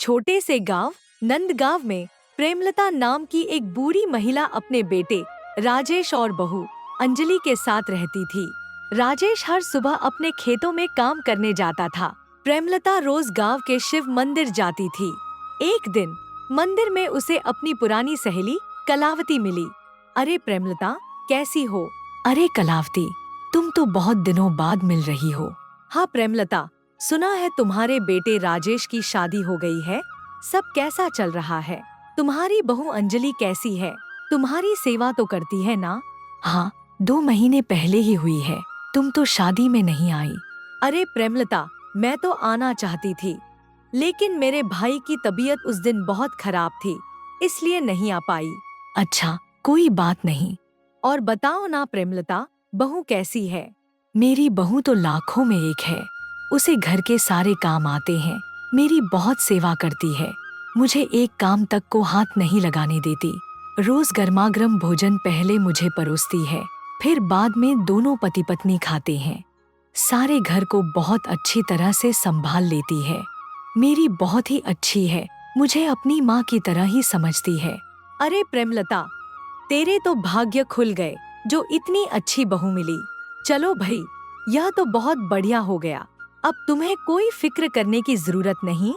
छोटे से गांव नंदगांव में प्रेमलता नाम की एक बूढ़ी महिला अपने बेटे राजेश और बहू अंजलि के साथ रहती थी। राजेश हर सुबह अपने खेतों में काम करने जाता था। प्रेमलता रोज गांव के शिव मंदिर जाती थी। एक दिन मंदिर में उसे अपनी पुरानी सहेली कलावती मिली। अरे प्रेमलता, कैसी हो? अरे कलावती, तुम तो बहुत दिनों बाद मिल रही हो। हाँ प्रेमलता, सुना है तुम्हारे बेटे राजेश की शादी हो गई है। सब कैसा चल रहा है? तुम्हारी बहू अंजलि कैसी है? तुम्हारी सेवा तो करती है ना? हाँ, 2 महीने पहले ही हुई है। तुम तो शादी में नहीं आई। अरे प्रेमलता, मैं तो आना चाहती थी, लेकिन मेरे भाई की तबीयत उस दिन बहुत खराब थी, इसलिए नहीं आ पाई। अच्छा, कोई बात नहीं। और बताओ ना प्रेमलता, बहू कैसी है? मेरी बहू तो लाखों में एक है। उसे घर के सारे काम आते हैं। मेरी बहुत सेवा करती है। मुझे एक काम तक को हाथ नहीं लगाने देती। रोज गर्मागर्म भोजन पहले मुझे परोसती है, फिर बाद में दोनों पति पत्नी खाते हैं। सारे घर को बहुत अच्छी तरह से संभाल लेती है। मेरी बहुत ही अच्छी है। मुझे अपनी माँ की तरह ही समझती है। अरे प्रेमलता, तेरे तो भाग्य खुल गए जो इतनी अच्छी बहू मिली। चलो भाई, यह तो बहुत बढ़िया हो गया। अब तुम्हें कोई फिक्र करने की जरूरत नहीं,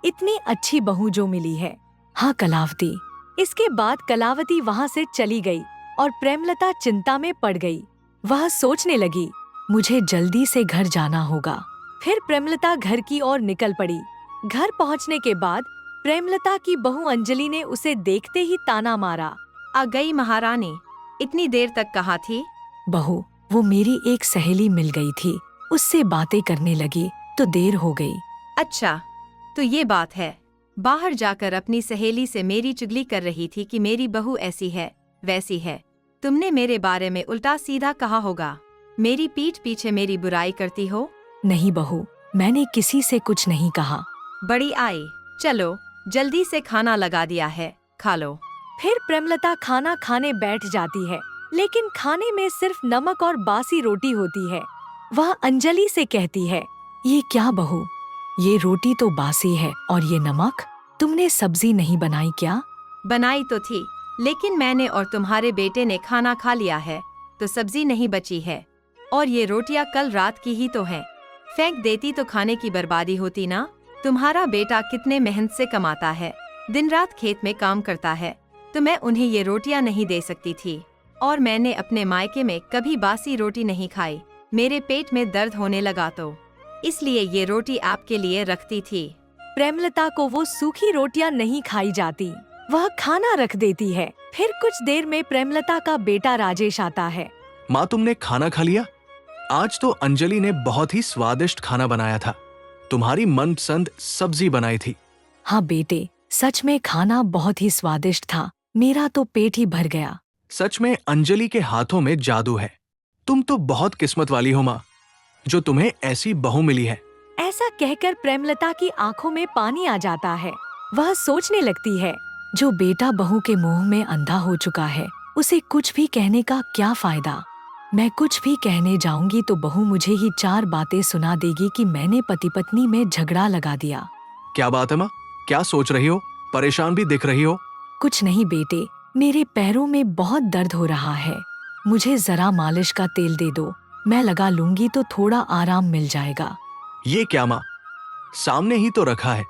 इतनी अच्छी बहू जो मिली है। हाँ कलावती। इसके बाद कलावती वहाँ से चली गई और प्रेमलता चिंता में पड़ गई। वह सोचने लगी, मुझे जल्दी से घर जाना होगा। फिर प्रेमलता घर की ओर निकल पड़ी। घर पहुँचने के बाद प्रेमलता की बहू अंजलि ने उसे देखते ही ताना मारा। आ गई महारानी, इतनी देर तक कहाँ थी? बहू, वो मेरी एक सहेली मिल गई थी, उससे बातें करने लगी तो देर हो गई। अच्छा, तो ये बात है। बाहर जाकर अपनी सहेली से मेरी चुगली कर रही थी कि मेरी बहू ऐसी है वैसी है। तुमने मेरे बारे में उल्टा सीधा कहा होगा। मेरी पीठ पीछे मेरी बुराई करती हो। नहीं बहू, मैंने किसी से कुछ नहीं कहा। बड़ी आई, चलो जल्दी से खाना लगा दिया है, खा लो। फिर प्रेमलता खाना खाने बैठ जाती है, लेकिन खाने में सिर्फ नमक और बासी रोटी होती है। वह अंजलि से कहती है, ये क्या बहू, ये रोटी तो बासी है और ये नमक? तुमने सब्जी नहीं बनाई क्या? बनाई तो थी, लेकिन मैंने और तुम्हारे बेटे ने खाना खा लिया है, तो सब्जी नहीं बची है। और ये रोटियां कल रात की ही तो हैं। फेंक देती तो खाने की बर्बादी होती ना। तुम्हारा बेटा कितने मेहनत से कमाता है, दिन रात खेत में काम करता है, तो मैं उन्हें ये रोटियां नहीं दे सकती थी। और मैंने अपने मायके में कभी बासी रोटी नहीं खाई। मेरे पेट में दर्द होने लगा तो इसलिए ये रोटी आपके लिए रखती थी। प्रेमलता को वो सूखी रोटियां नहीं खाई जाती, वह खाना रख देती है। फिर कुछ देर में प्रेमलता का बेटा राजेश आता है। माँ, तुमने खाना खा लिया? आज तो अंजलि ने बहुत ही स्वादिष्ट खाना बनाया था। तुम्हारी मनपसंद सब्जी बनाई थी। हाँ बेटे, सच में खाना बहुत ही स्वादिष्ट था। मेरा तो पेट ही भर गया। सच में अंजलि के हाथों में जादू है। तुम तो बहुत किस्मत वाली हो माँ, जो तुम्हें ऐसी बहू मिली है। ऐसा कहकर प्रेमलता की आंखों में पानी आ जाता है। वह सोचने लगती है, जो बेटा बहू के मुंह में अंधा हो चुका है, उसे कुछ भी कहने का क्या फायदा। मैं कुछ भी कहने जाऊंगी तो बहू मुझे ही 4 बातें सुना देगी कि मैंने पति पत्नी में झगड़ा लगा दिया। क्या बात है माँ, क्या सोच रही हो? परेशान भी दिख रही हो। कुछ नहीं बेटे, मेरे पैरों में बहुत दर्द हो रहा है। मुझे जरा मालिश का तेल दे दो, मैं लगा लूंगी तो थोड़ा आराम मिल जाएगा। ये क्या माँ, सामने ही तो रखा है,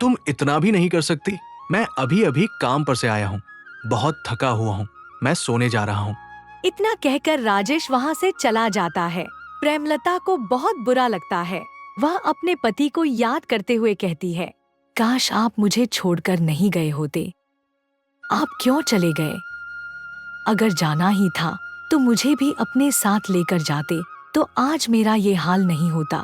तुम इतना भी नहीं कर सकती? मैं अभी अभी काम पर से आया हूँ, बहुत थका हुआ हूँ, मैं सोने जा रहा हूँ। इतना कहकर राजेश वहाँ से चला जाता है। प्रेमलता को बहुत बुरा लगता है। वह अपने पति को याद करते हुए कहती है, काश आप मुझे छोड़कर नहीं गए होते। आप क्यों चले गए? अगर जाना ही था तो मुझे भी अपने साथ लेकर जाते, तो आज मेरा ये हाल नहीं होता।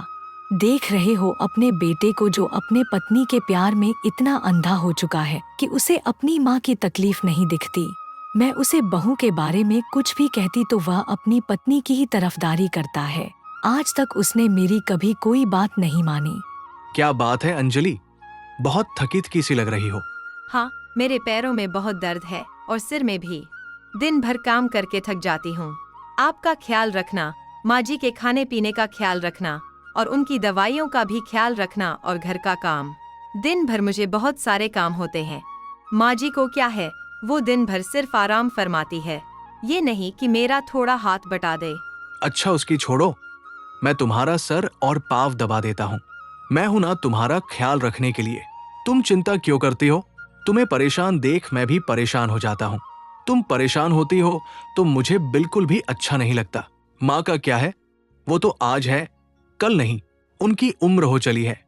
देख रहे हो अपने बेटे को, जो अपने पत्नी के प्यार में इतना अंधा हो चुका है कि उसे अपनी माँ की तकलीफ नहीं दिखती। मैं उसे बहू के बारे में कुछ भी कहती तो वह अपनी पत्नी की ही तरफदारी करता है। आज तक उसने मेरी कभी कोई बात नहीं मानी। क्या बात है अंजलि, बहुत थकी थकी सी लग रही हो। हाँ, मेरे पैरों में बहुत दर्द है और सिर में भी। दिन भर काम करके थक जाती हूँ। आपका ख्याल रखना, माँ जी के खाने पीने का ख्याल रखना और उनकी दवाइयों का भी ख्याल रखना और घर का काम। दिन भर मुझे बहुत सारे काम होते हैं। माँ जी को क्या है, वो दिन भर सिर्फ आराम फरमाती है, ये नहीं कि मेरा थोड़ा हाथ बटा दे। अच्छा उसकी छोड़ो, मैं तुम्हारा सर और पाँव दबा देता हूँ। मैं हूं ना तुम्हारा ख्याल रखने के लिए। तुम चिंता क्यों करती हो? तुम्हें परेशान देख मैं भी परेशान हो जाता हूँ। तुम परेशान होती हो तो मुझे बिल्कुल भी अच्छा नहीं लगता। माँ का क्या है, वो तो आज है कल नहीं, उनकी उम्र हो चली है,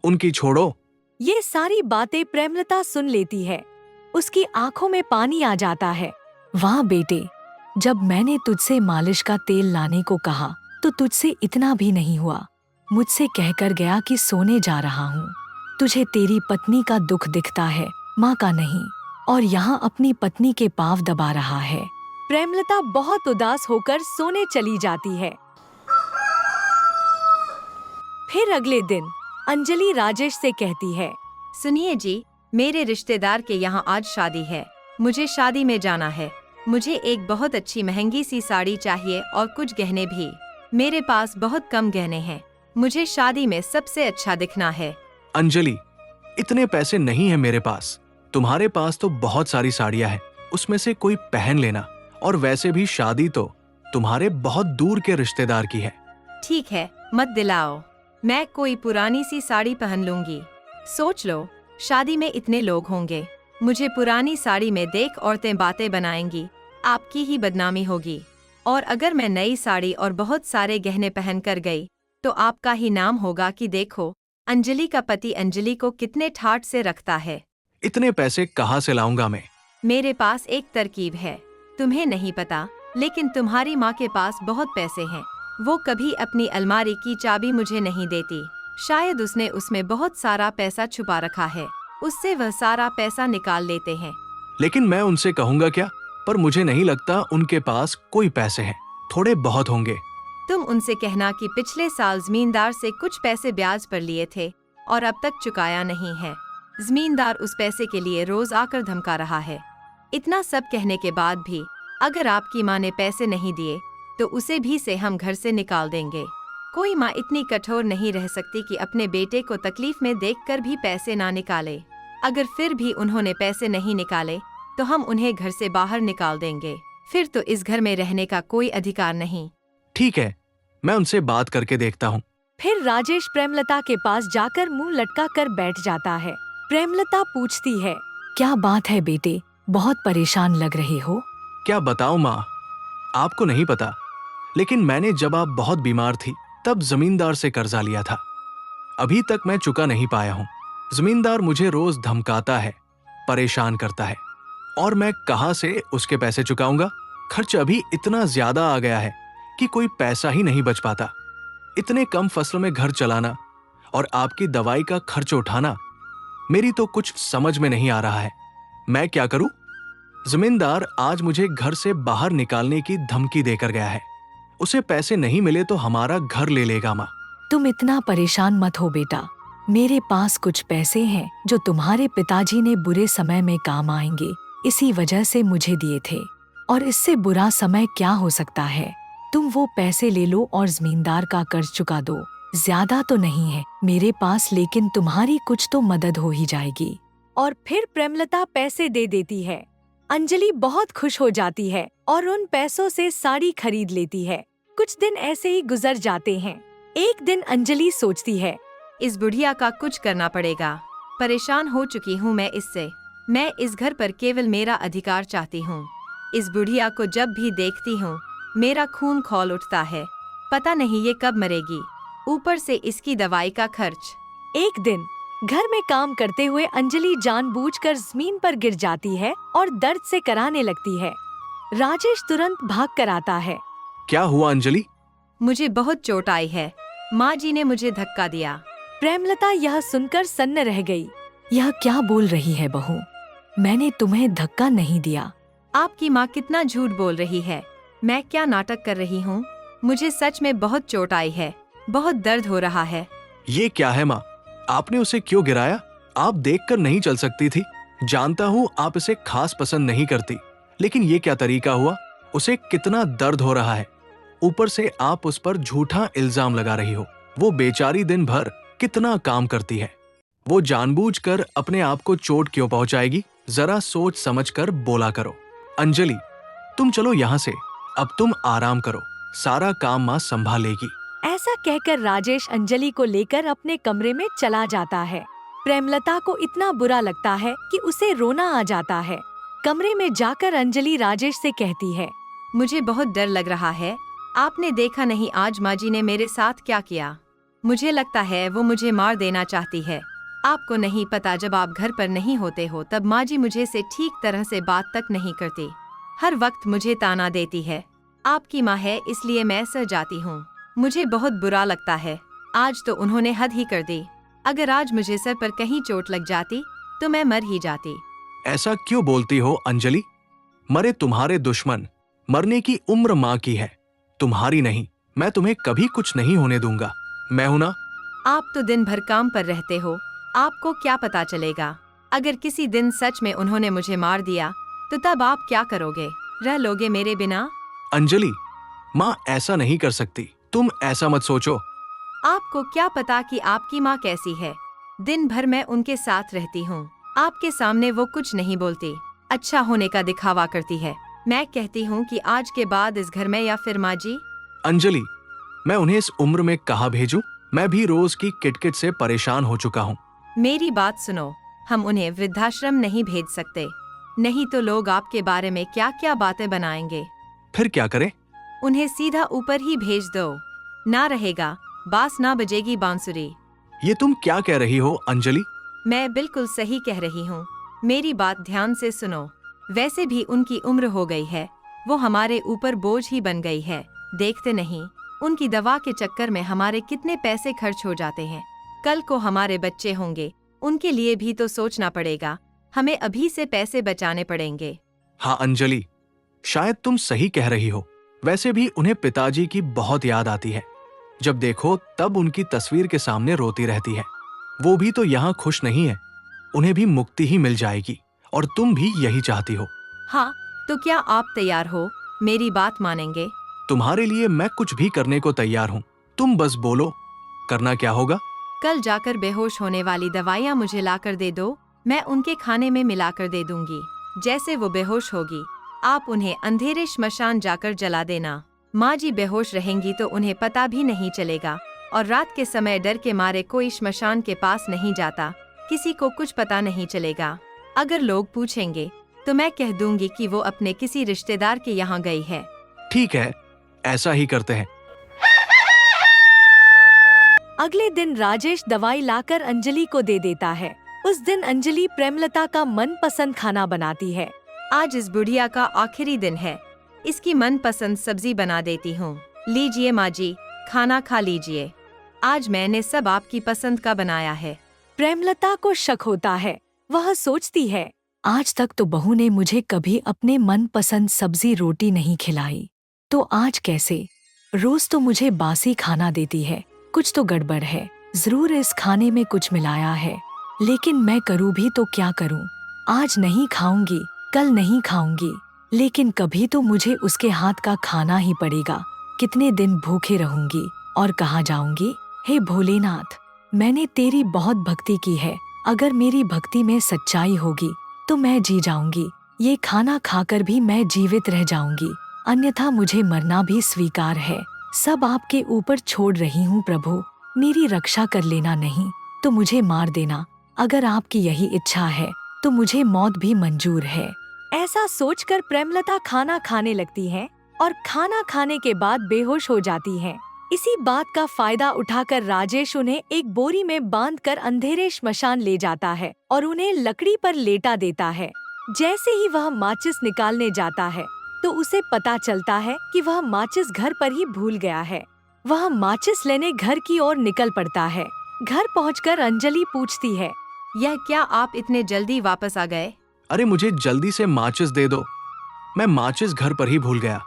उनकी छोड़ो। ये सारी बातें प्रेमलता सुन लेती है। उसकी आंखों में पानी आ जाता है। वाह बेटे, जब मैंने तुझसे मालिश का तेल लाने को कहा तो तुझसे इतना भी नहीं हुआ। मुझसे कहकर गया कि सोने जा रहा हूँ। तुझे तेरी पत्नी का दुख दिखता है, माँ का नहीं, और यहाँ अपनी पत्नी के पाँव दबा रहा है। प्रेमलता बहुत उदास होकर सोने चली जाती है। फिर अगले दिन अंजलि राजेश से कहती है, सुनिए जी, मेरे रिश्तेदार के यहाँ आज शादी है, मुझे शादी में जाना है। मुझे एक बहुत अच्छी महंगी सी साड़ी चाहिए और कुछ गहने भी। मेरे पास बहुत कम गहने हैं, मुझे शादी में सबसे अच्छा दिखना है। अंजलि, इतने पैसे नहीं है मेरे पास। तुम्हारे पास तो बहुत सारी साड़ियां हैं, उसमें से कोई पहन लेना। और वैसे भी शादी तो तुम्हारे बहुत दूर के रिश्तेदार की है। ठीक है, मत दिलाओ, मैं कोई पुरानी सी साड़ी पहन लूंगी। सोच लो, शादी में इतने लोग होंगे, मुझे पुरानी साड़ी में देख औरतें बातें बनाएंगी, आपकी ही बदनामी होगी। और अगर मैं नई साड़ी और बहुत सारे गहने पहन कर गई तो आपका ही नाम होगा कि देखो अंजलि का पति अंजलि को कितने ठाट से रखता है। इतने पैसे कहाँ से लाऊंगा मैं? मेरे पास एक तरकीब है, तुम्हें नहीं पता, लेकिन तुम्हारी माँ के पास बहुत पैसे हैं। वो कभी अपनी अलमारी की चाबी मुझे नहीं देती। शायद उसने उसमें बहुत सारा पैसा छुपा रखा है, उससे वह सारा पैसा निकाल लेते हैं। लेकिन मैं उनसे कहूंगा क्या? पर मुझे नहीं लगता उनके पास कोई पैसे हैं, थोड़े बहुत होंगे। तुम उनसे कहना कि पिछले साल जमींदार से कुछ पैसे ब्याज पर लिए थे और अब तक चुकाया नहीं है। जमींदार उस पैसे के लिए रोज आकर धमका रहा है। इतना सब कहने के बाद भी अगर आपकी माँ ने पैसे नहीं दिए तो उसे भी से हम घर से निकाल देंगे। कोई माँ इतनी कठोर नहीं रह सकती कि अपने बेटे को तकलीफ में देखकर भी पैसे ना निकाले। अगर फिर भी उन्होंने पैसे नहीं निकाले तो हम उन्हें घर से बाहर निकाल देंगे। फिर तो इस घर में रहने का कोई अधिकार नहीं। ठीक है, मैं उनसे बात करके देखता हूँ। फिर राजेश प्रेमलता के पास जाकर मुंह लटका कर बैठ जाता है। प्रेमलता पूछती है, क्या बात है बेटे, बहुत परेशान लग रहे हो? क्या बताऊं माँ, आपको नहीं पता, लेकिन मैंने जब आप बहुत बीमार थी तब जमींदार से कर्जा लिया था। अभी तक मैं चुका नहीं पाया हूँ। जमींदार मुझे रोज धमकाता है, परेशान करता है, और मैं कहाँ से उसके पैसे चुकाऊंगा? खर्च अभी इतना ज्यादा आ गया है कि कोई पैसा ही नहीं बच पाता। इतने कम फसल में घर चलाना और आपकी दवाई का खर्च उठाना, मेरी तो कुछ समझ में नहीं आ रहा है। मैं क्या करूं? जमींदार आज मुझे घर से बाहर निकालने की धमकी देकर गया है। उसे पैसे नहीं मिले तो हमारा घर ले लेगा। माँ, तुम इतना परेशान मत हो बेटा, मेरे पास कुछ पैसे हैं जो तुम्हारे पिताजी ने बुरे समय में काम आएंगे, इसी वजह से मुझे दिए थे, और इससे बुरा समय क्या हो सकता है। तुम वो पैसे ले लो और जमींदार का कर्ज चुका दो। ज्यादा तो नहीं है मेरे पास, लेकिन तुम्हारी कुछ तो मदद हो ही जाएगी। और फिर प्रेमलता पैसे दे देती है। अंजलि बहुत खुश हो जाती है और उन पैसों से साड़ी खरीद लेती है। कुछ दिन ऐसे ही गुजर जाते हैं। एक दिन अंजलि सोचती है, इस बुढ़िया का कुछ करना पड़ेगा। परेशान हो चुकी हूँ मैं इससे। मैं इस घर पर केवल मेरा अधिकार चाहती हूँ। इस बुढ़िया को जब भी देखती हूँ मेरा खून खौल उठता है। पता नहीं ये कब मरेगी, ऊपर से इसकी दवाई का खर्च। एक दिन घर में काम करते हुए अंजलि जानबूझकर जमीन पर गिर जाती है और दर्द से कराहने लगती है। राजेश तुरंत भाग कर आता है। क्या हुआ अंजलि? मुझे बहुत चोट आई है, माँ जी ने मुझे धक्का दिया। प्रेमलता यह सुनकर सन्न रह गई। यह क्या बोल रही है बहू, मैंने तुम्हें धक्का नहीं दिया। आपकी माँ कितना झूठ बोल रही है। मैं क्या नाटक कर रही हूँ? मुझे सच में बहुत चोट आई है, बहुत दर्द हो रहा है। ये क्या है माँ, आपने उसे क्यों गिराया? आप देखकर नहीं चल सकती थी? जानता हूँ आप इसे खास पसंद नहीं करती, लेकिन ये क्या तरीका हुआ? उसे कितना दर्द हो रहा है, ऊपर से आप उस पर झूठा इल्जाम लगा रही हो। वो बेचारी दिन भर कितना काम करती है। वो जानबूझकर अपने आप को चोट क्यों पहुंचाएगी? जरा सोच समझ कर बोला करो। अंजलि, तुम चलो यहाँ से, अब तुम आराम करो, सारा काम माँ संभालेगी। ऐसा कहकर राजेश अंजलि को लेकर अपने कमरे में चला जाता है। प्रेमलता को इतना बुरा लगता है कि उसे रोना आ जाता है। कमरे में जाकर अंजलि राजेश से कहती है, मुझे बहुत डर लग रहा है। आपने देखा नहीं आज माँ जी ने मेरे साथ क्या किया। मुझे लगता है वो मुझे मार देना चाहती है। आपको नहीं पता, जब आप घर पर नहीं होते हो तब माँ जी मुझे से ठीक तरह से बात तक नहीं करती, हर वक्त मुझे ताना देती है। आपकी माँ है इसलिए मैं सह जाती हूँ। मुझे बहुत बुरा लगता है। आज तो उन्होंने हद ही कर दी। अगर आज मुझे सर पर कहीं चोट लग जाती तो मैं मर ही जाती। ऐसा क्यों बोलती हो अंजलि? मरे तुम्हारे दुश्मन, मरने की उम्र माँ की है, तुम्हारी नहीं। मैं तुम्हें कभी कुछ नहीं होने दूंगा, मैं हूं ना। आप तो दिन भर काम पर रहते हो, आपको क्या पता चलेगा। अगर किसी दिन सच में उन्होंने मुझे मार दिया तो तब आप क्या करोगे? रह लोगे मेरे बिना? अंजलि, माँ ऐसा नहीं कर सकती, तुम ऐसा मत सोचो। आपको क्या पता कि आपकी माँ कैसी है। दिन भर मैं उनके साथ रहती हूँ, आपके सामने वो कुछ नहीं बोलती, अच्छा होने का दिखावा करती है। मैं कहती हूँ कि आज के बाद इस घर में या फिर माँ जी। अंजलि, मैं उन्हें इस उम्र में कहाँ भेजूं? मैं भी रोज की किटकिट से परेशान हो चुका हूँ। मेरी बात सुनो, हम उन्हें वृद्धाश्रम नहीं भेज सकते, नहीं तो लोग आपके बारे में क्या क्या बातें बनाएंगे। फिर क्या करें? उन्हें सीधा ऊपर ही भेज दो, ना रहेगा बास ना बजेगी बांसुरी। ये तुम क्या कह रही हो अंजलि? मैं बिल्कुल सही कह रही हूँ, मेरी बात ध्यान से सुनो। वैसे भी उनकी उम्र हो गई है, वो हमारे ऊपर बोझ ही बन गई है। देखते नहीं, उनकी दवा के चक्कर में हमारे कितने पैसे खर्च हो जाते हैं। कल को हमारे बच्चे होंगे, उनके लिए भी तो सोचना पड़ेगा। हमें अभी से पैसे बचाने पड़ेंगे। हाँ अंजलि, शायद तुम सही कह रही हो। वैसे भी उन्हें पिताजी की बहुत याद आती है, जब देखो तब उनकी तस्वीर के सामने रोती रहती है। वो भी तो यहाँ खुश नहीं है, उन्हें भी मुक्ति ही मिल जाएगी, और तुम भी यही चाहती हो। हाँ, तो क्या आप तैयार हो? मेरी बात मानेंगे? तुम्हारे लिए मैं कुछ भी करने को तैयार हूँ, तुम बस बोलो, करना क्या होगा? कल जाकर बेहोश होने वाली दवाइयाँ मुझे लाकर दे दो, मैं उनके खाने में मिलाकर दे दूंगी। जैसे वो बेहोश होगी, आप उन्हें अंधेरे श्मशान जाकर जला देना। माँ जी बेहोश रहेंगी तो उन्हें पता भी नहीं चलेगा, और रात के समय डर के मारे कोई श्मशान के पास नहीं जाता, किसी को कुछ पता नहीं चलेगा। अगर लोग पूछेंगे तो मैं कह दूंगी कि वो अपने किसी रिश्तेदार के यहाँ गई है। ठीक है, ऐसा ही करते हैं। अगले दिन राजेश दवाई लाकर अंजलि को दे देता है। उस दिन अंजलि प्रेमलता का मनपसंद खाना बनाती है। आज इस बुढ़िया का आखिरी दिन है, इसकी मनपसंद सब्जी बना देती हूँ। लीजिए माँ जी, खाना खा लीजिए, आज मैंने सब आपकी पसंद का बनाया है। प्रेमलता को शक होता है, वह सोचती है, आज तक तो बहू ने मुझे कभी अपने मनपसंद सब्जी रोटी नहीं खिलाई, तो आज कैसे? रोज तो मुझे बासी खाना देती है, कुछ तो गड़बड़ है, जरूर इस खाने में कुछ मिलाया है। लेकिन मैं करूँ भी तो क्या करूँ? आज नहीं खाऊंगी, कल नहीं खाऊंगी, लेकिन कभी तो मुझे उसके हाथ का खाना ही पड़ेगा। कितने दिन भूखे रहूंगी और कहाँ जाऊंगी? हे भोलेनाथ, मैंने तेरी बहुत भक्ति की है, अगर मेरी भक्ति में सच्चाई होगी तो मैं जी जाऊंगी। ये खाना खाकर भी मैं जीवित रह जाऊंगी, अन्यथा मुझे मरना भी स्वीकार है। सब आपके ऊपर छोड़ रही हूँ प्रभु, मेरी रक्षा कर लेना, नहीं तो मुझे मार देना। अगर आपकी यही इच्छा है तो मुझे मौत भी मंजूर है। ऐसा सोचकर प्रेमलता खाना खाने लगती है और खाना खाने के बाद बेहोश हो जाती है। इसी बात का फायदा उठाकर राजेश उन्हें एक बोरी में बांधकर अंधेरे श्मशान ले जाता है और उन्हें लकड़ी पर लेटा देता है। जैसे ही वह माचिस निकालने जाता है तो उसे पता चलता है कि वह माचिस घर पर ही भूल गया है। वह माचिस लेने घर की ओर निकल पड़ता है। घर पहुंचकर अंजलि पूछती है, यह क्या आप इतने जल्दी वापस आ गए? अरे मुझे जल्दी से माचिस दे दो, मैं माचिस घर पर ही भूल गया,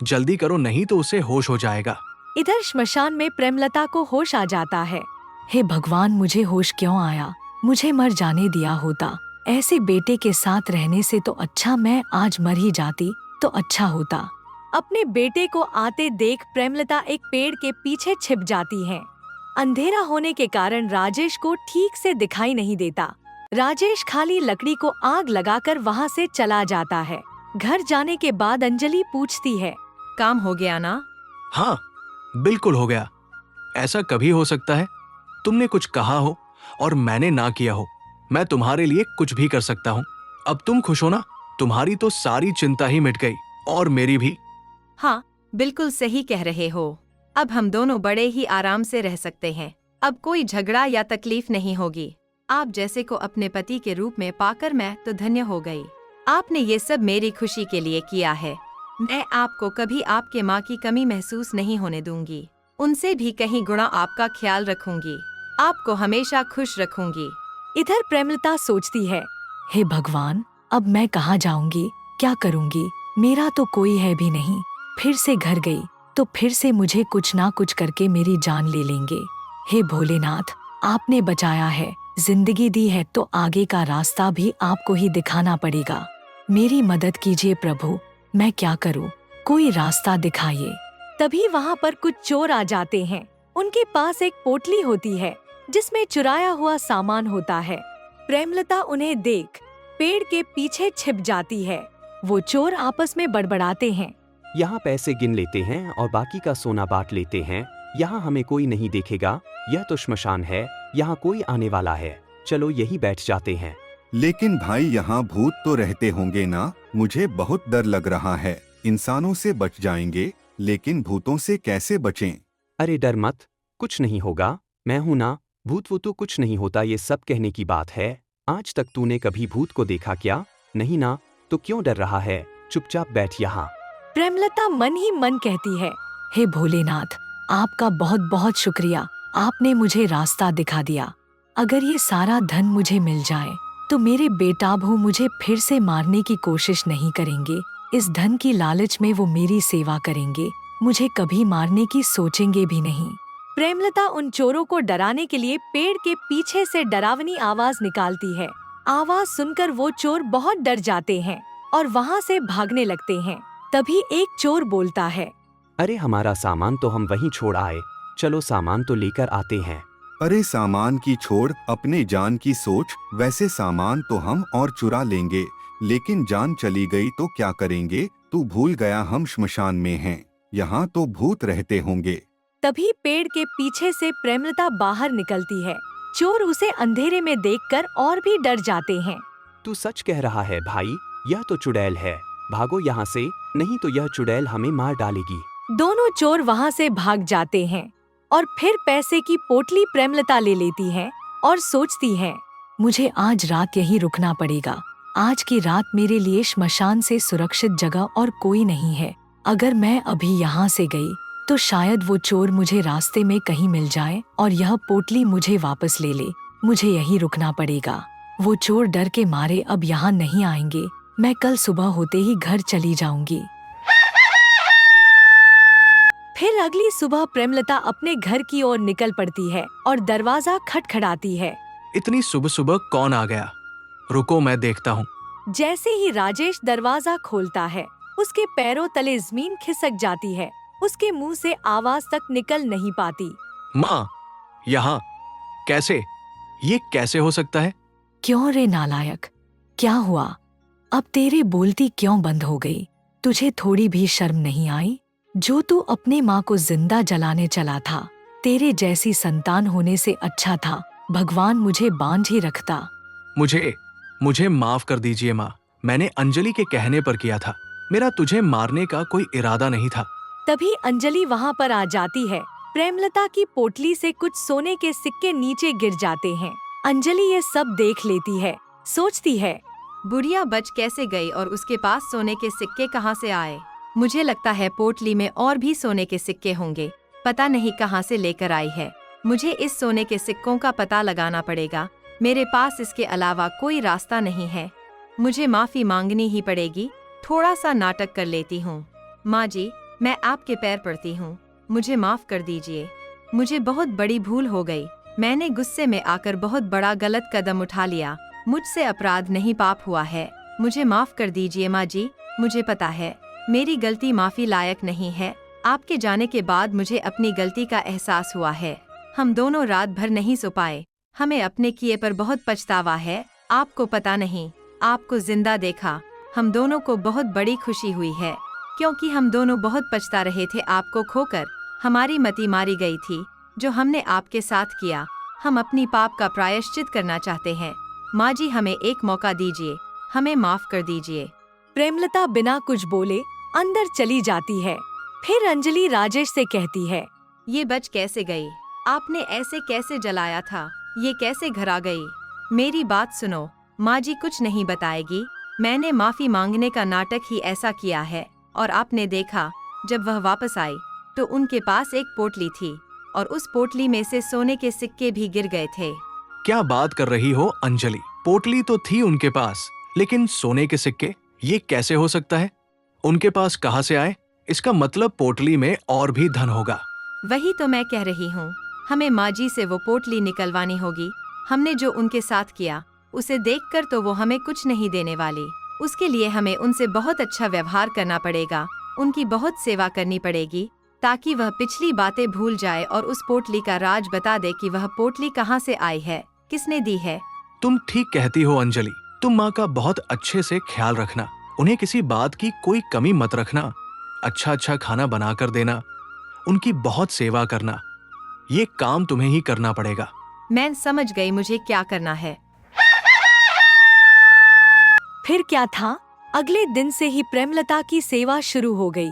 जल्दी करो नहीं तो उसे होश हो जाएगा। इधर श्मशान में प्रेमलता को होश आ जाता है। हे भगवान, मुझे होश क्यों आया? मुझे मर जाने दिया होता। ऐसे बेटे के साथ रहने से तो अच्छा मैं आज मर ही जाती तो अच्छा होता। अपने बेटे को आते देख प्रेमलता एक पेड़ के पीछे छिप जाती है। अंधेरा होने के कारण राजेश को ठीक से दिखाई नहीं देता। राजेश खाली लकड़ी को आग लगाकर वहाँ से चला जाता है। घर जाने के बाद अंजलि पूछती है, काम हो गया ना? हाँ, बिल्कुल हो गया। ऐसा कभी हो सकता है तुमने कुछ कहा हो और मैंने ना किया हो? मैं तुम्हारे लिए कुछ भी कर सकता हूँ। अब तुम खुश हो ना? तुम्हारी तो सारी चिंता ही मिट गई और मेरी भी। हाँ, बिल्कुल सही कह रहे हो। अब हम दोनों बड़े ही आराम से रह सकते हैं। अब कोई झगड़ा या तकलीफ नहीं होगी। आप जैसे को अपने पति के रूप में पाकर मैं तो धन्य हो गई। आपने ये सब मेरी खुशी के लिए किया है। मैं आपको कभी आपके माँ की कमी महसूस नहीं होने दूंगी। उनसे भी कहीं गुणा आपका ख्याल रखूंगी। आपको हमेशा खुश रखूंगी। इधर प्रेमलता सोचती है, हे भगवान, अब मैं कहाँ जाऊंगी, क्या करूंगी? मेरा तो कोई है भी नहीं। फिर से घर गई तो फिर से मुझे कुछ ना कुछ करके मेरी जान ले लेंगे। हे भोलेनाथ, आपने बचाया है, जिंदगी दी है तो आगे का रास्ता भी आपको ही दिखाना पड़ेगा। मेरी मदद कीजिए प्रभु, मैं क्या करूं? कोई रास्ता दिखाइए। तभी वहाँ पर कुछ चोर आ जाते हैं। उनके पास एक पोटली होती है जिसमें चुराया हुआ सामान होता है। प्रेमलता उन्हें देख पेड़ के पीछे छिप जाती है। वो चोर आपस में बड़बड़ाते हैं, यहाँ पैसे गिन लेते हैं और बाकी का सोना बांट लेते हैं। यहाँ हमें कोई नहीं देखेगा। यह तो श्मशान है, यहाँ कोई आने वाला है। चलो यहीं बैठ जाते हैं। लेकिन भाई यहाँ भूत तो रहते होंगे ना? मुझे बहुत डर लग रहा है। इंसानों से बच जाएंगे लेकिन भूतों से कैसे बचें? अरे डर मत, कुछ नहीं होगा। मैं हूं ना, भूत वूत तो कुछ नहीं होता। ये सब कहने की बात है। आज तक तूने कभी भूत को देखा क्या? नहीं ना, तो क्यों डर रहा है? चुपचाप बैठ यहाँ। प्रेमलता मन ही मन कहती है, हे भोलेनाथ, आपका बहुत बहुत शुक्रिया। आपने मुझे रास्ता दिखा दिया। अगर ये सारा धन मुझे मिल जाए तो मेरे बेटाबू मुझे फिर से मारने की कोशिश नहीं करेंगे। इस धन की लालच में वो मेरी सेवा करेंगे, मुझे कभी मारने की सोचेंगे भी नहीं। प्रेमलता उन चोरों को डराने के लिए पेड़ के पीछे से डरावनी आवाज निकालती है। आवाज सुनकर वो चोर बहुत डर जाते हैं और वहाँ से भागने लगते हैं। तभी एक चोर बोलता है, अरे हमारा सामान तो हम वहीं छोड़ आए। चलो सामान तो लेकर आते हैं। अरे सामान की छोड़, अपने जान की सोच। वैसे सामान तो हम और चुरा लेंगे, लेकिन जान चली गई तो क्या करेंगे? तू भूल गया हम श्मशान में हैं। यहाँ तो भूत रहते होंगे। तभी पेड़ के पीछे से प्रेमलता बाहर निकलती है। चोर उसे अंधेरे में देखकर और भी डर जाते हैं। तू सच कह रहा है भाई, यह तो चुड़ैल है। भागो यहाँ से, नहीं तो यह चुड़ैल हमें मार डालेगी। दोनों चोर वहाँ से भाग जाते हैं और फिर पैसे की पोटली प्रेमलता ले लेती है और सोचती है, मुझे आज रात यहीं रुकना पड़ेगा। आज की रात मेरे लिए श्मशान से सुरक्षित जगह और कोई नहीं है। अगर मैं अभी यहाँ से गई तो शायद वो चोर मुझे रास्ते में कहीं मिल जाए और यह पोटली मुझे वापस ले ले। मुझे यहीं रुकना पड़ेगा। वो चोर डर के मारे अब यहाँ नहीं आएंगे। मैं कल सुबह होते ही घर चली जाऊंगी। फिर अगली सुबह प्रेमलता अपने घर की ओर निकल पड़ती है और दरवाजा खटखटाती है। इतनी सुबह सुबह कौन आ गया? रुको, मैं देखता हूँ। जैसे ही राजेश दरवाजा खोलता है, उसके पैरों तले जमीन खिसक जाती है। उसके मुंह से आवाज तक निकल नहीं पाती। माँ, यहाँ कैसे? ये कैसे हो सकता है? क्यों रे नालायक, क्या हुआ? अब तेरे बोलती क्यों बंद हो गई? तुझे थोड़ी भी शर्म नहीं आई? जो तू अपने माँ को जिंदा जलाने चला था, तेरे जैसी संतान होने से अच्छा था भगवान मुझे बांझ ही रखता। मुझे माफ कर दीजिए माँ। मैंने अंजलि के कहने पर किया था। मेरा तुझे मारने का कोई इरादा नहीं था। तभी अंजलि वहाँ पर आ जाती है। प्रेमलता की पोटली से कुछ सोने के सिक्के नीचे गिर जाते हैं। अंजलि ये सब देख लेती है, सोचती है, बुढ़िया बच कैसे गई और उसके पास सोने के सिक्के कहाँ से आए? मुझे लगता है पोटली में और भी सोने के सिक्के होंगे। पता नहीं कहाँ से लेकर आई है। मुझे इस सोने के सिक्कों का पता लगाना पड़ेगा। मेरे पास इसके अलावा कोई रास्ता नहीं है। मुझे माफी मांगनी ही पड़ेगी। थोड़ा सा नाटक कर लेती हूँ। माँ जी, मैं आपके पैर पड़ती हूँ, मुझे माफ कर दीजिए। मुझे बहुत बड़ी भूल हो गई। मैंने गुस्से में आकर बहुत बड़ा गलत कदम उठा लिया। मुझसे अपराध नहीं पाप हुआ है। मुझे माफ कर दीजिए माँ जी। मुझे पता है मेरी गलती माफी लायक नहीं है। आपके जाने के बाद मुझे अपनी गलती का एहसास हुआ है। हम दोनों रात भर नहीं सो पाए। हमें अपने किए पर बहुत पछतावा है। आपको पता नहीं, आपको जिंदा देखा हम दोनों को बहुत बड़ी खुशी हुई है, क्योंकि हम दोनों बहुत पछता रहे थे आपको खोकर। हमारी मति मारी गई थी जो हमने आपके साथ किया। हम अपनी पाप का प्रायश्चित करना चाहते हैं। माँ जी, हमें एक मौका दीजिए, हमें माफ कर दीजिए। प्रेमलता बिना कुछ बोले अंदर चली जाती है। फिर अंजलि राजेश से कहती है, ये बच कैसे गई? आपने ऐसे कैसे जलाया था? ये कैसे घर आ गई? मेरी बात सुनो। माँ जी कुछ नहीं बताएगी। मैंने माफी मांगने का नाटक ही ऐसा किया है। और आपने देखा, जब वह वापस आई तो उनके पास एक पोटली थी और उस पोटली में से सोने के सिक्के भी गिर गए थे। क्या बात कर रही हो अंजलि? पोटली तो थी उनके पास, लेकिन सोने के सिक्के ये कैसे हो सकता है? उनके पास कहाँ से आए? इसका मतलब पोटली में और भी धन होगा। वही तो मैं कह रही हूँ। हमें माँ जी से वो पोटली निकलवानी होगी। हमने जो उनके साथ किया उसे देखकर तो वो हमें कुछ नहीं देने वाली। उसके लिए हमें उनसे बहुत अच्छा व्यवहार करना पड़ेगा, उनकी बहुत सेवा करनी पड़ेगी, ताकि वह पिछली बातें भूल जाए और उस पोटली का राज बता दे कि वह पोटली कहाँ से आई है, किसने दी है। तुम ठीक कहती हो अंजलि। तुम माँ का बहुत अच्छे से ख्याल रखना, उन्हें किसी बात की कोई कमी मत रखना, अच्छा अच्छा खाना बना कर देना, उनकी बहुत सेवा करना। ये काम तुम्हें ही करना पड़ेगा। मैं समझ गई मुझे क्या करना है। फिर क्या था, अगले दिन से ही प्रेमलता की सेवा शुरू हो गई।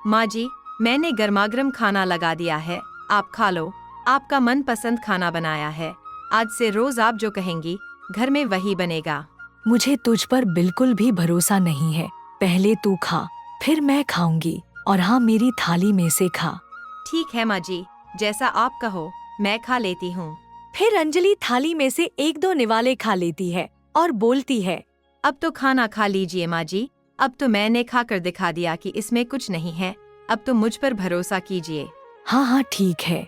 माँ जी, मैंने गर्मागर्म खाना लगा दिया है, आप खा लो। आपका मनपसंद खाना बनाया है। आज से रोज आप जो कहेंगी घर में वही बनेगा। मुझे तुझ पर बिल्कुल भी भरोसा नहीं है। पहले तू खा, फिर मैं खाऊंगी, और हाँ, मेरी थाली में से खा। ठीक है माँ जी, जैसा आप कहो, मैं खा लेती हूँ। फिर अंजलि थाली में से एक दो निवाले खा लेती है और बोलती है, अब तो खाना खा लीजिए माँ जी। अब तो मैंने खाकर दिखा दिया कि इसमें कुछ नहीं है। अब तो मुझ पर भरोसा कीजिए। हाँ हाँ ठीक है।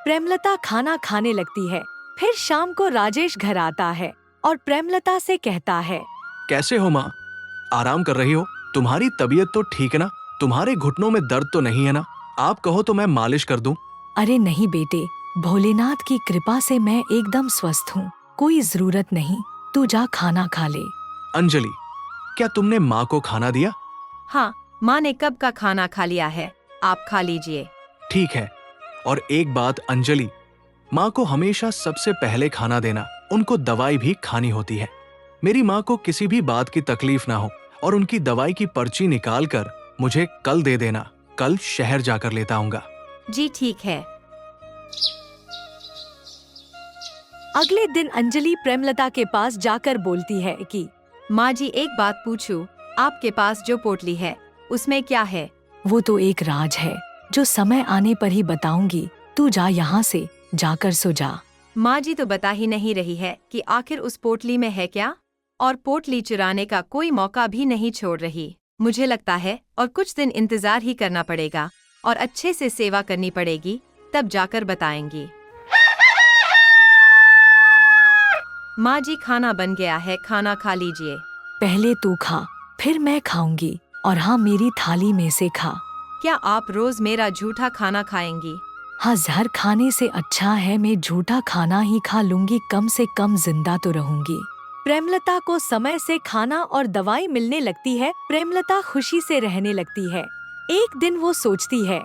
प्रेमलता खाना खाने लगती है। फिर शाम को राजेश घर आता है और प्रेमलता से कहता है, कैसे हो माँ? आराम कर रही हो? तुम्हारी तबीयत तो ठीक है ना? तुम्हारे घुटनों में दर्द तो नहीं है ना? आप कहो तो मैं मालिश कर दूं। अरे नहीं बेटे, भोलेनाथ की कृपा से मैं एकदम स्वस्थ हूँ, कोई जरूरत नहीं, तू जा खाना खा ले। अंजलि, क्या तुमने माँ को खाना दिया? हाँ, माँ ने कब का खाना खा लिया है, आप खा लीजिए। ठीक है। और एक बात अंजलि, माँ को हमेशा सबसे पहले खाना देना, उनको दवाई भी खानी होती है। मेरी माँ को किसी भी बात की तकलीफ ना हो, और उनकी दवाई की पर्ची निकाल कर मुझे कल दे देना। कल शहर जाकर लेता आऊंगा। जी ठीक है। अगले दिन अंजलि प्रेमलता के पास जाकर बोलती है कि माँ जी, एक बात पूछूं, आपके पास जो पोटली है उसमें क्या है? वो तो एक राज है, जो समय आने पर ही बताऊंगी। तू जा यहाँ से, जाकर सो जा। माँ जी तो बता ही नहीं रही है कि आखिर उस पोटली में है क्या, और पोटली चुराने का कोई मौका भी नहीं छोड़ रही। मुझे लगता है और कुछ दिन इंतजार ही करना पड़ेगा और अच्छे से सेवा करनी पड़ेगी, तब जाकर बताएंगी। माँ जी, खाना बन गया है, खाना खा लीजिए। पहले तू खा, फिर मैं खाऊंगी, और हाँ, मेरी थाली में से खा। क्या आप रोज मेरा झूठा खाना खाएंगी? हाँ, जहर खाने से अच्छा है मैं झूठा खाना ही खा लूंगी, कम से कम जिंदा तो रहूंगी। प्रेमलता को समय से खाना और दवाई मिलने लगती है। प्रेमलता खुशी से रहने लगती है। एक दिन वो सोचती है,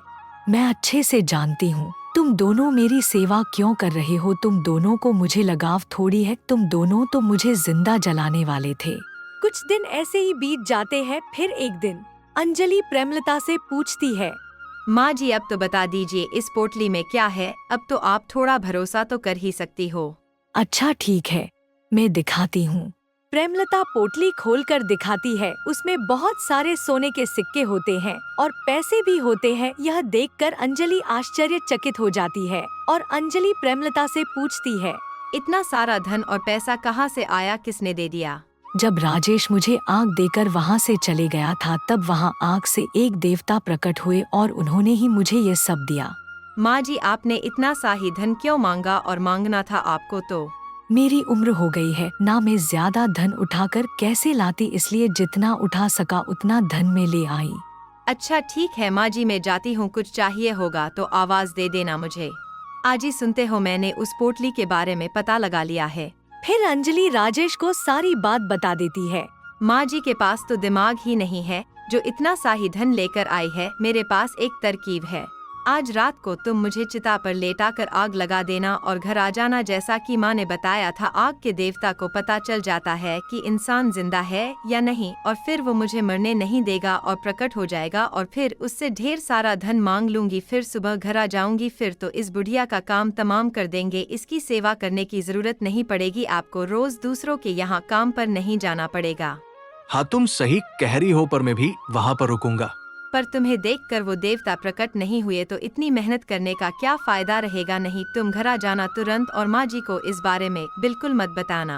मैं अच्छे से जानती हूँ तुम दोनों मेरी सेवा क्यों कर रहे हो। तुम दोनों को मुझे लगाव थोड़ी है, तुम दोनों तो मुझे जिंदा जलाने वाले थे। कुछ दिन ऐसे ही बीत जाते हैं। फिर एक दिन अंजलि प्रेमलता से पूछती है, माँ जी, अब तो बता दीजिए इस पोटली में क्या है। अब तो आप थोड़ा भरोसा तो कर ही सकती हो। अच्छा ठीक है, मैं दिखाती हूँ। प्रेमलता पोटली खोलकर दिखाती है। उसमें बहुत सारे सोने के सिक्के होते हैं और पैसे भी होते हैं। यह देखकर अंजलि आश्चर्यचकित हो जाती है और अंजलि प्रेमलता से पूछती है, इतना सारा धन और पैसा कहाँ से आया, किसने दे दिया? जब राजेश मुझे आग देकर वहाँ से चले गया था, तब वहाँ आग से एक देवता प्रकट हुए और उन्होंने ही मुझे ये सब दिया। माँ जी, आपने इतना सा ही धन क्यों मांगा, और मांगना था आपको तो? मेरी उम्र हो गई है ना, मैं ज्यादा धन उठाकर कैसे लाती, इसलिए जितना उठा सका उतना धन में ले आई। अच्छा ठीक है माँ जी, मैं जाती हूँ, कुछ चाहिए होगा तो आवाज दे देना मुझे। आज ही सुनते हो, मैंने उस पोटली के बारे में पता लगा लिया है। फिर अंजलि राजेश को सारी बात बता देती है। माँ जी के पास तो दिमाग ही नहीं है जो इतना शाही धन लेकर आई है। मेरे पास एक तरकीब है। आज रात को तुम मुझे चिता पर लेटाकर आग लगा देना और घर आ जाना। जैसा कि माँ ने बताया था, आग के देवता को पता चल जाता है कि इंसान जिंदा है या नहीं, और फिर वो मुझे मरने नहीं देगा और प्रकट हो जाएगा, और फिर उससे ढेर सारा धन मांग लूंगी। फिर सुबह घर आ जाऊंगी, फिर तो इस बुढ़िया का काम तमाम कर देंगे। इसकी सेवा करने की जरूरत नहीं पड़ेगी आपको। रोज दूसरों के यहाँ काम पर नहीं जाना पड़ेगा। हाँ, तुम सही कह रही हो, पर मैं भी वहाँ पर रुकूंगा। पर तुम्हें देखकर वो देवता प्रकट नहीं हुए तो इतनी मेहनत करने का क्या फायदा रहेगा। नहीं, तुम घर आ जाना तुरंत और माँ जी को इस बारे में बिल्कुल मत बताना।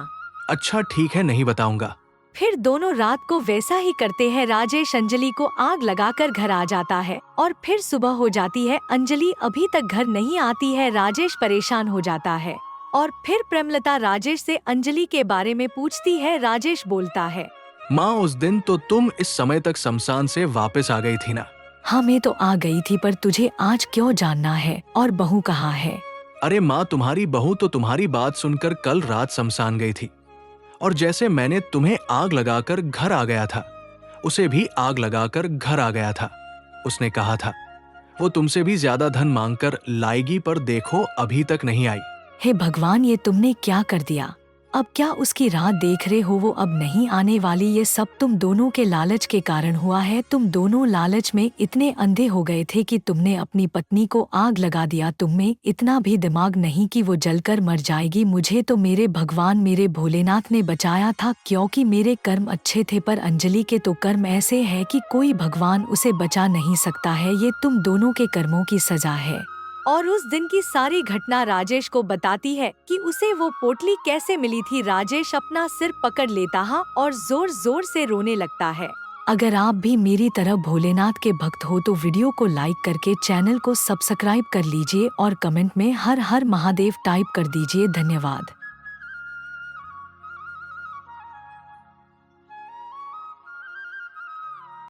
अच्छा ठीक है, नहीं बताऊंगा। फिर दोनों रात को वैसा ही करते हैं। राजेश अंजलि को आग लगाकर घर आ जाता है और फिर सुबह हो जाती है। अंजलि अभी तक घर नहीं आती है। राजेश परेशान हो जाता है और फिर प्रेमलता राजेश से अंजलि के बारे में पूछती है। राजेश बोलता है, माँ, उस दिन तो तुम इस समय तक शमशान से वापस आ गई थी ना? हाँ, मैं तो आ गई थी, पर तुझे आज क्यों जानना है? और बहू कहाँ है? अरे माँ, तुम्हारी बहू तो तुम्हारी बात सुनकर कल रात शमशान गई थी, और जैसे मैंने तुम्हें आग लगाकर घर आ गया था, उसे भी आग लगाकर घर आ गया था। उसने कहा था वो तुमसे भी ज्यादा धन मांगकर लाएगी, पर देखो अभी तक नहीं आई। हे भगवान, ये तुमने क्या कर दिया? अब क्या उसकी राह देख रहे हो? वो अब नहीं आने वाली। ये सब तुम दोनों के लालच के कारण हुआ है। तुम दोनों लालच में इतने अंधे हो गए थे कि तुमने अपनी पत्नी को आग लगा दिया। तुम में इतना भी दिमाग नहीं कि वो जलकर मर जाएगी। मुझे तो मेरे भगवान, मेरे भोलेनाथ ने बचाया था, क्योंकि मेरे कर्म अच्छे थे। पर अंजलि के तो कर्म ऐसे है कि कोई भगवान उसे बचा नहीं सकता है। ये तुम दोनों के कर्मों की सजा है। और उस दिन की सारी घटना राजेश को बताती है कि उसे वो पोटली कैसे मिली थी। राजेश अपना सिर पकड़ लेता है और जोर जोर से रोने लगता है। अगर आप भी मेरी तरह भोलेनाथ के भक्त हो तो वीडियो को लाइक करके चैनल को सब्सक्राइब कर लीजिए और कमेंट में हर हर महादेव टाइप कर दीजिए। धन्यवाद।